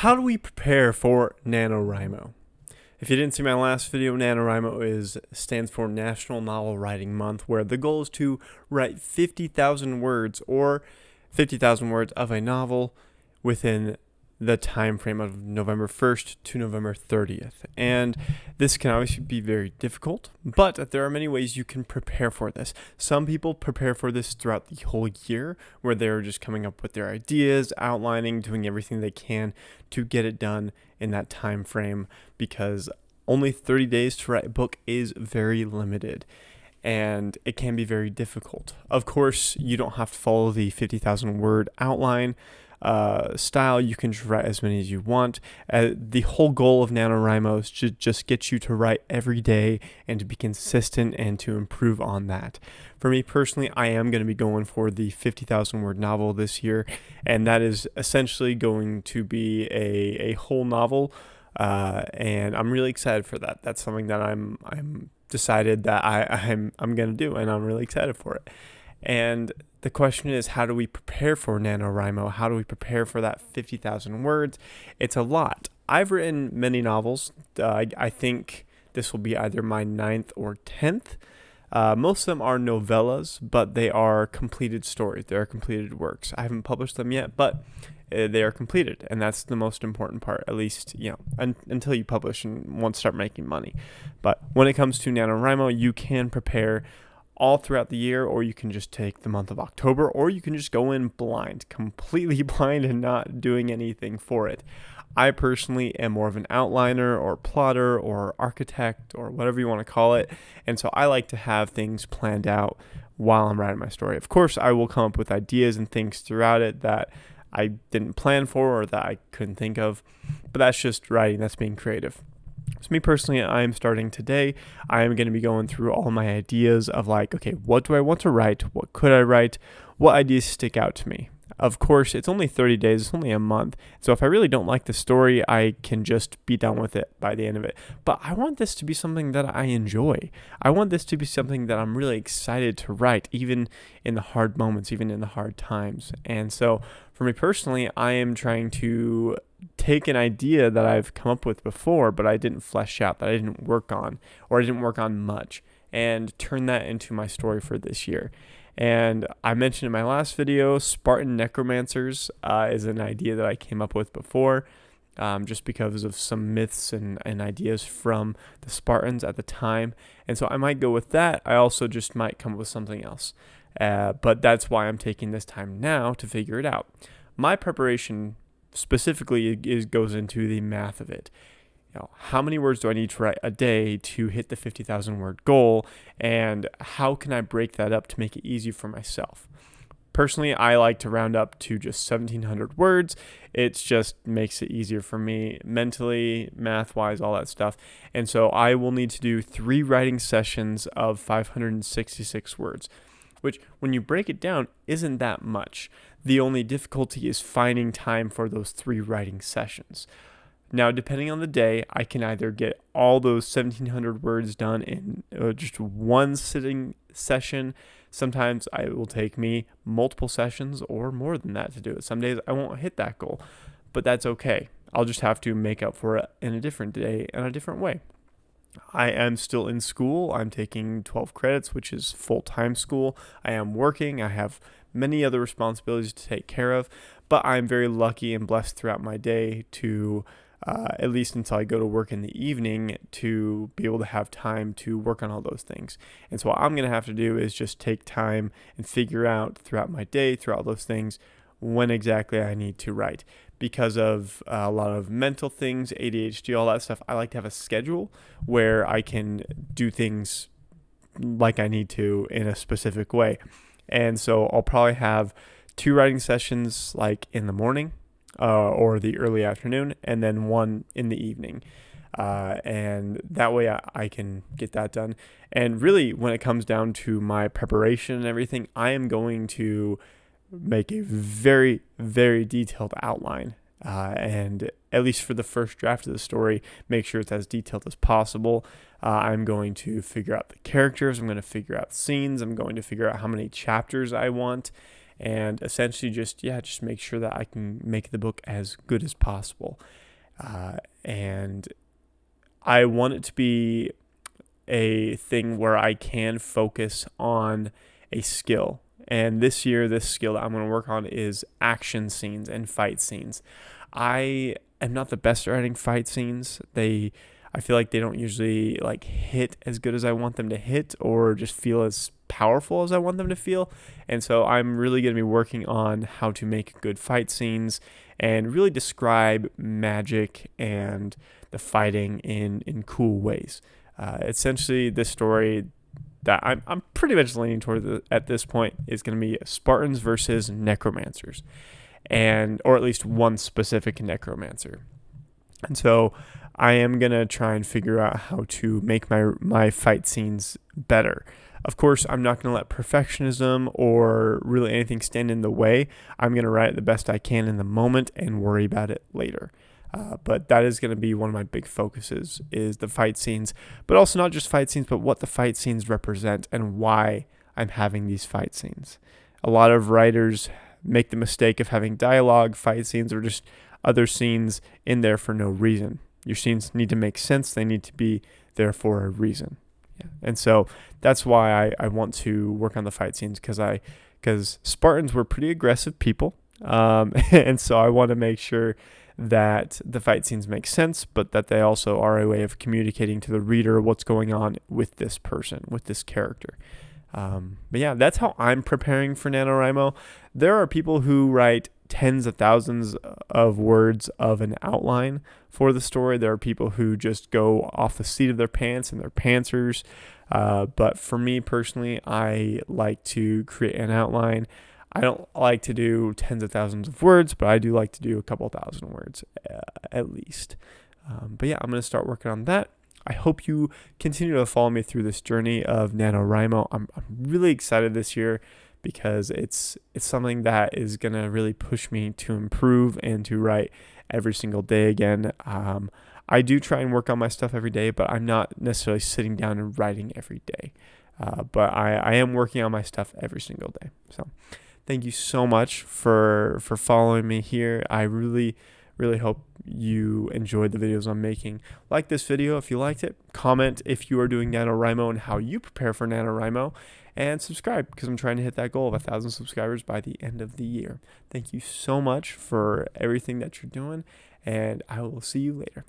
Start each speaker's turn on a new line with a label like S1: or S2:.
S1: How do we prepare for NaNoWriMo? If you didn't see my last video, NaNoWriMo stands for National Novel Writing Month, where the goal is to write 50,000 words or 50,000 words of a novel within the time frame of November 1st to November 30th. And this can obviously be very difficult, but there are many ways you can prepare for this. Some people prepare for this throughout the whole year, where they're just coming up with their ideas, outlining, doing everything they can to get it done in that time frame, because only 30 days to write a book is very limited. And it can be very difficult. Of course, you don't have to follow the 50,000 word outline style. You can write as many as you want. The whole goal of NaNoWriMo is to just get you to write every day and to be consistent and to improve on that. For me personally, I am going to be going for the 50,000 word novel this year, and that is essentially going to be a whole novel, and I'm really excited for that. That's something that I'm decided that I'm going to do, and I'm really excited for it. And the question is, how do we prepare for NaNoWriMo? How do we prepare for that 50,000 words? It's a lot. I've written many novels. I think this will be either my 9th or 10th. Most of them are novellas, but they are completed stories. They are completed works. I haven't published them yet, but they are completed, and that's the most important part, at least, until you publish and want to start making money. But when it comes to NaNoWriMo, you can prepare all throughout the year, or you can just take the month of October, or you can just go in blind, completely blind, and not doing anything for it. I personally am more of an outliner or plotter or architect or whatever you want to call it, and so I like to have things planned out while I'm writing my story. Of course, I will come up with ideas and things throughout it that I didn't plan for or that I couldn't think of, but that's just writing, that's being creative. So me personally, I am starting today. I am going to be going through all my ideas of okay, what do I want to write? What could I write? What ideas stick out to me? Of course, it's only 30 days. It's only a month. So if I really don't like the story, I can just be done with it by the end of it. But I want this to be something that I enjoy. I want this to be something that I'm really excited to write, even in the hard moments, even in the hard times. And so for me personally, I am trying to take an idea that I've come up with before, but I didn't flesh out, that I didn't work on, or I didn't work on much, and turn that into my story for this year. And I mentioned in my last video, Spartan necromancers is an idea that I came up with before, just because of some myths and ideas from the Spartans at the time. And so I might go with that. I also just might come up with something else. But that's why I'm taking this time now to figure it out. My preparation specifically goes into the math of it. How many words do I need to write a day to hit the 50,000 word goal, and how can I break that up to make it easy for myself? Personally, I like to round up to just 1,700 words. It just makes it easier for me mentally, math-wise, all that stuff. And so I will need to do 3 writing sessions of 566 words, which when you break it down isn't that much. The only difficulty is finding time for those 3 writing sessions. Now, depending on the day, I can either get all those 1,700 words done in just one sitting session. Sometimes it will take me multiple sessions or more than that to do it. Some days I won't hit that goal, but that's okay. I'll just have to make up for it in a different day and a different way. I am still in school. I'm taking 12 credits, which is full-time school. I am working. I have many other responsibilities to take care of, but I'm very lucky and blessed throughout my day to at least until I go to work in the evening, to be able to have time to work on all those things. And so what I'm going to have to do is just take time and figure out throughout my day, throughout those things, when exactly I need to write. Because of a lot of mental things, ADHD, all that stuff, I like to have a schedule where I can do things like I need to in a specific way. And so I'll probably have 2 writing sessions like in the morning, or the early afternoon, and then 1 in the evening. And that way I can get that done. And really, when it comes down to my preparation and everything, I am going to make a very, very detailed outline. And at least for the first draft of the story, make sure it's as detailed as possible. I'm going to figure out the characters. I'm going to figure out scenes. I'm going to figure out how many chapters I want. and essentially just make sure that I can make the book as good as possible. And I want it to be a thing where I can focus on a skill. And this year, this skill that I'm going to work on is action scenes and fight scenes. I am not the best at writing fight scenes. I feel like they don't usually like hit as good as I want them to hit, or just feel as powerful as I want them to feel. And so I'm really going to be working on how to make good fight scenes and really describe magic and the fighting in cool ways. Essentially, this story that I'm pretty much leaning toward at this point is going to be Spartans versus necromancers, or at least one specific necromancer. And so I am going to try and figure out how to make my fight scenes better. Of course, I'm not going to let perfectionism or really anything stand in the way. I'm going to write it the best I can in the moment and worry about it later. But that is going to be one of my big focuses, is the fight scenes, but also not just fight scenes, but what the fight scenes represent and why I'm having these fight scenes. A lot of writers make the mistake of having dialogue, fight scenes, or just other scenes in there for no reason. Your scenes need to make sense. They need to be there for a reason. Yeah. And so that's why I want to work on the fight scenes, because Spartans were pretty aggressive people. And so I want to make sure that the fight scenes make sense, but that they also are a way of communicating to the reader what's going on with this person, with this character. But yeah, that's how I'm preparing for NaNoWriMo. There are people who write tens of thousands of words of an outline for the story. There are people who just go off the seat of their pants and they're pantsers. But for me personally, I like to create an outline. I don't like to do tens of thousands of words, but I do like to do a couple thousand words at least. But yeah, I'm going to start working on that. I hope you continue to follow me through this journey of NaNoWriMo. I'm really excited this year because it's something that is going to really push me to improve and to write every single day again. I do try and work on my stuff every day, but I'm not necessarily sitting down and writing every day. But I am working on my stuff every single day. So thank you so much for following me here. I really hope you enjoyed the videos I'm making. Like this video if you liked it. Comment if you are doing NaNoWriMo and how you prepare for NaNoWriMo. And subscribe, because I'm trying to hit that goal of 1,000 subscribers by the end of the year. Thank you so much for everything that you're doing, and I will see you later.